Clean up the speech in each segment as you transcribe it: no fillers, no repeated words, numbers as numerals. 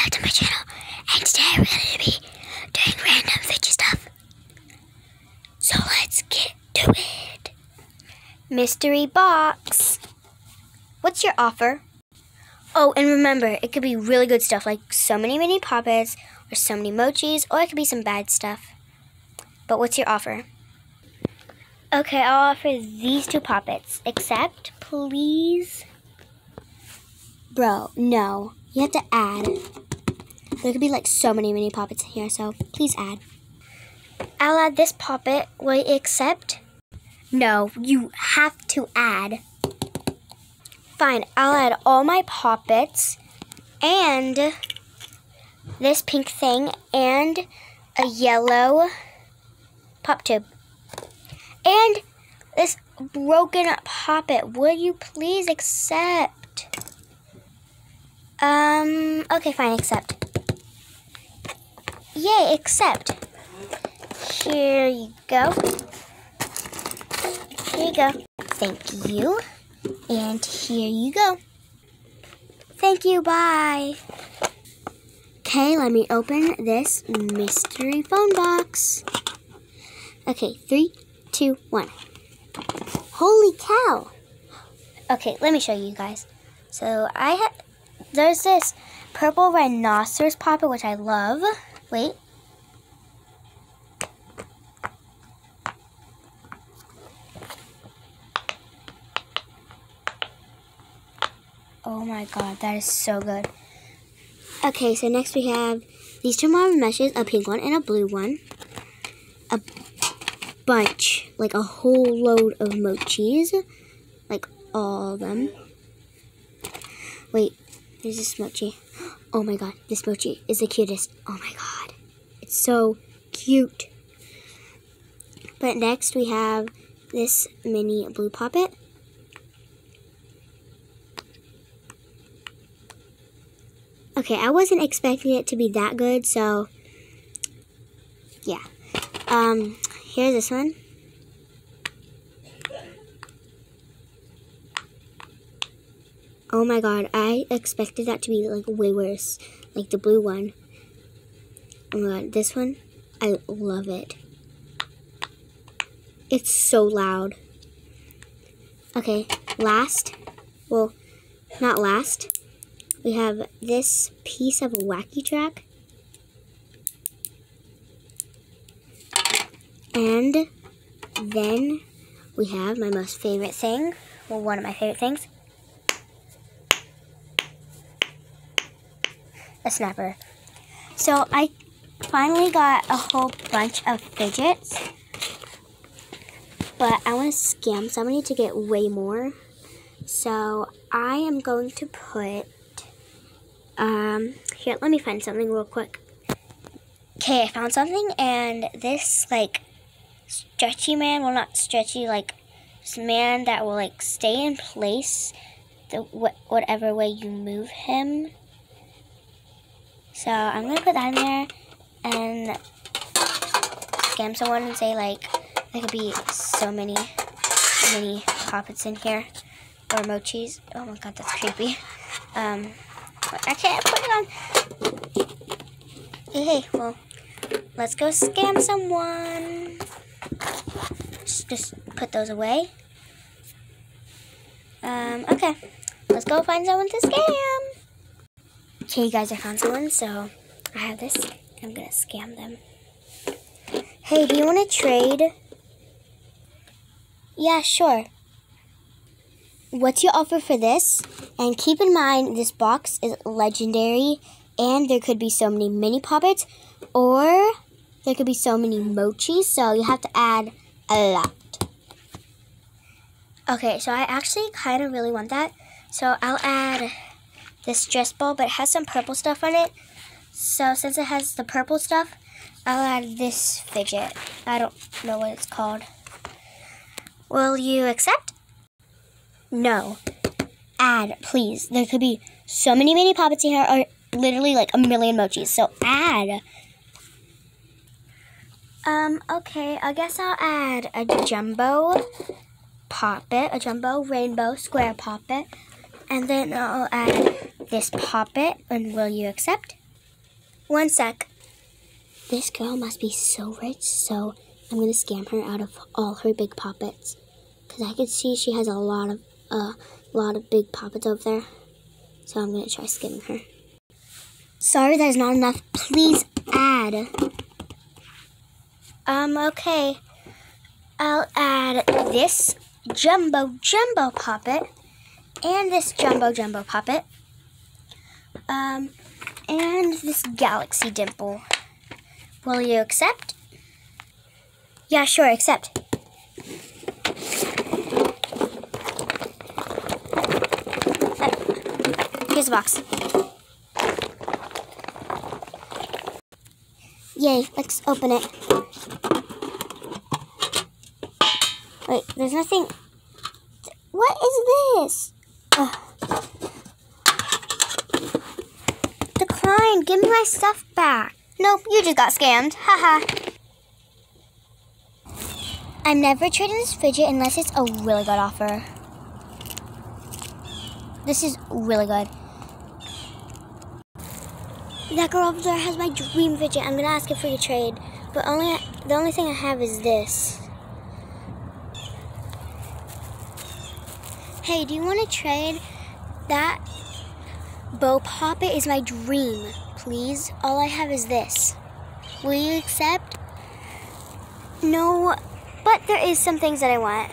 back to my channel, and today we're going to be doing random fidget stuff. So let's get to it. Mystery box. What's your offer? Oh, and remember, it could be really good stuff like so many mini poppets or so many mochis, or it could be some bad stuff. But what's your offer? Okay, I'll offer these 2 poppets, except, please. Bro, no. You have to add. There could be like so many mini poppets in here, so please add. I'll add this poppet. Will you accept? No, you have to add. Fine, I'll add all my poppets and this pink thing and a yellow pop tube. And this broken poppet. Will you please accept? Okay, fine, accept. Yay, accept. Here you go. Here you go. Thank you. And here you go. Thank you, bye. Okay, let me open this mystery phone box. Okay, 3, 2, 1. Holy cow. Okay, let me show you guys. So there's this purple rhinoceros poppet, which I love. Wait. Oh my god, that is so good. Okay, so next we have these 2 marble meshes, a pink one and a blue one. A bunch, like a whole load of mochis. Like all of them. Wait, there's this mochi. Oh my god, this mochi is the cutest. Oh my god, it's so cute. But next we have this mini blue poppet. Okay, I wasn't expecting it to be that good, so yeah. Here's this one. Oh my god, I expected that to be like way worse, like the blue one. Oh my god, this one, I love it. It's so loud. Okay, last, well, not last. We have this piece of a wacky track. And then we have my most favorite thing. Well, one of my favorite things. A snapper. So I finally got a whole bunch of fidgets. But I want to scam somebody to get way more. So I am going to put... here, let me find something real quick. Okay, I found something, and this, like, stretchy man, well, not stretchy, like, this man that will, like, stay in place whatever way you move him. So, I'm gonna put that in there, and scam someone and say, like, there could be so many mini poppets in here, or mochis. Oh my god, that's creepy. I can't put it on. Hey, well, let's go scam someone. Just put those away. Okay, let's go find someone to scam. Okay, guys, I found someone, so I have this. I'm gonna scam them. Hey, do you want to trade? Yeah, sure. What's your offer for this? And keep in mind, this box is legendary, and there could be so many mini poppets, or there could be so many mochis, so you have to add a lot. Okay, so I actually kind of really want that, so I'll add this stress ball, but it has some purple stuff on it. So since it has the purple stuff, I'll add this fidget. I don't know what it's called. Will you accept? No. Add, please. There could be so many mini poppets in here, or literally like a million mochis. So add. Okay, I guess I'll add a jumbo poppet, a jumbo rainbow square poppet, and then I'll add this poppet, and will you accept? 1 sec. This girl must be so rich, so I'm gonna scam her out of all her big poppets. Cause I can see she has a lot of big poppets over there. So I'm gonna try skimming her. Sorry, there's not enough. Please add. Okay. I'll add this jumbo poppet and this jumbo poppet. And this galaxy dimple. Will you accept? Yeah, sure, accept. Here's the box. Yay, let's open it. Wait, there's nothing. What is this? Ugh. Decline, give me my stuff back. Nope, you just got scammed. Haha. I'm never trading this fidget unless it's a really good offer. This is really good. That girl over there has my dream fidget. I'm gonna ask her for your trade, but the only thing I have is this. Hey, do you want to trade? That bow poppet is my dream. Please, all I have is this. Will you accept? No, but there is some things that I want.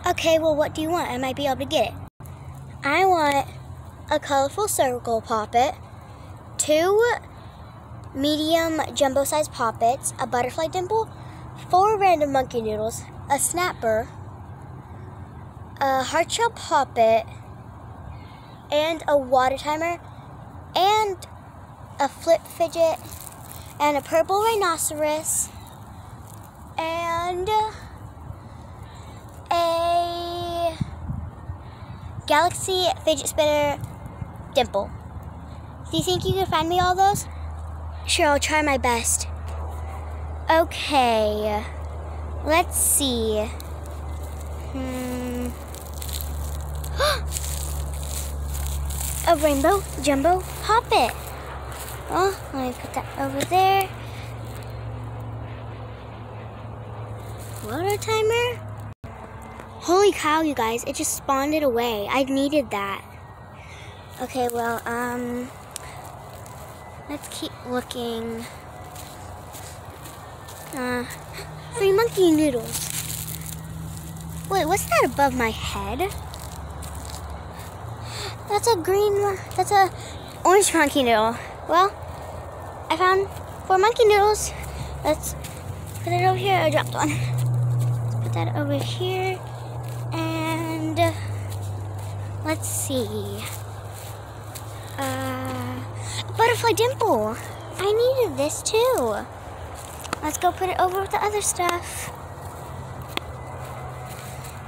Okay, well, what do you want? I might be able to get it. I want a colorful circle poppet, 2 medium jumbo-sized poppets, a butterfly dimple, 4 random monkey noodles, a snapper, a heart shell poppet, and a water timer, and a flip fidget, and a purple rhinoceros, and a galaxy fidget spinner dimple. Do you think you can find me all those? Sure, I'll try my best. Okay, let's see. A rainbow jumbo poppet. Oh, let me put that over there. Water timer. Holy cow, you guys, it just spawned it away. I needed that. Okay, well, let's keep looking. 3 monkey noodles. Wait, what's that above my head? That's a orange monkey noodle. Well, I found 4 monkey noodles. Let's put it over here. I dropped one. Let's put that over here. And let's see. Butterfly dimple. I needed this too. Let's go put it over with the other stuff.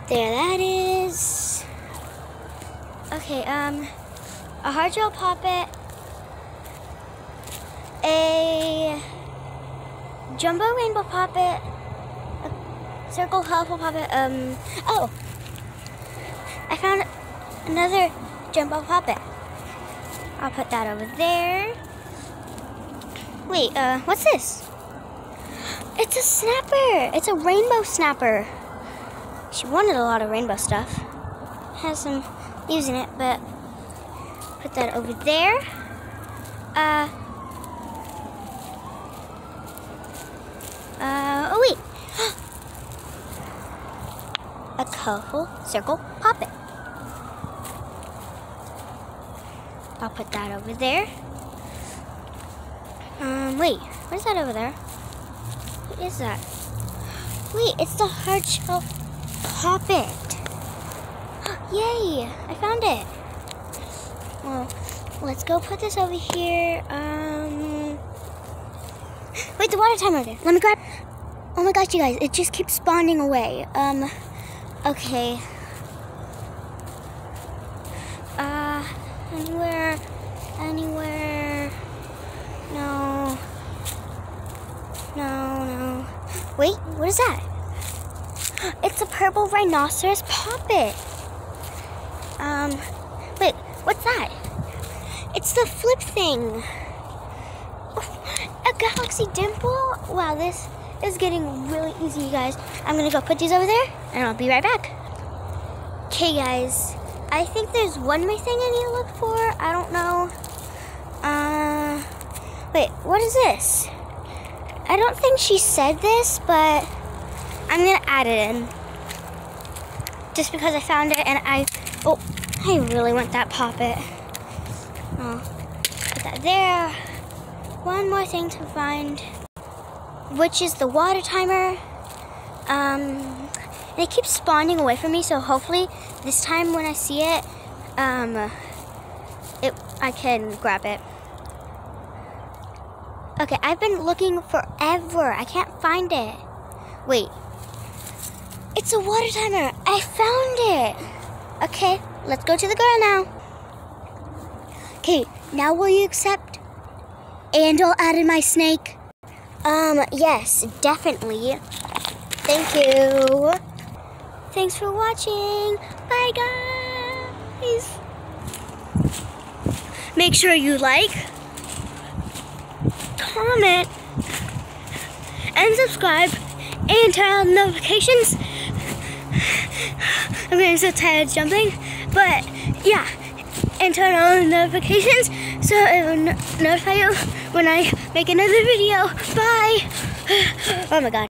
There that is. Okay, a hard gel poppet, a jumbo rainbow poppet, a circle colorful poppet, oh, I found another jumbo poppet. I'll put that over there. Wait, what's this? It's a snapper. It's a rainbow snapper. She wanted a lot of rainbow stuff. Has some leaves in it, but put that over there. Oh wait. A colorful circle poppet. I'll put that over there. Wait, what is that over there? What is that? Wait, it's the hard shell poppet. Yay, I found it. Well, let's go put this over here. Wait, the water timer there. Let me grab. Oh my gosh, you guys, it just keeps spawning away. Okay. Anywhere. No. Wait, what is that? It's a purple rhinoceros poppet. Wait, what's that? It's the flip thing. galaxy dimple. Wow, this is getting really easy, you guys. I'm gonna go put these over there, and I'll be right back. Okay, guys. I think there's one more thing I need to look for. I don't know. Wait, what is this? I don't think she said this, but I'm gonna add it in. Just because I found it and I really want that poppet. Oh, put that there. One more thing to find, which is the water timer. And it keeps spawning away from me, so hopefully this time when I see it, I can grab it. Okay, I've been looking forever. I can't find it. Wait. It's a water timer. I found it. Okay, let's go to the girl now. Okay, now will you accept? And I'll add in my snake. Yes, definitely. Thank you. Thanks for watching. Bye, guys. Make sure you like, comment, and subscribe, and turn on notifications. I'm getting so tired of jumping, but yeah, and turn on notifications so it will notify you when I make another video. Bye. Oh my God.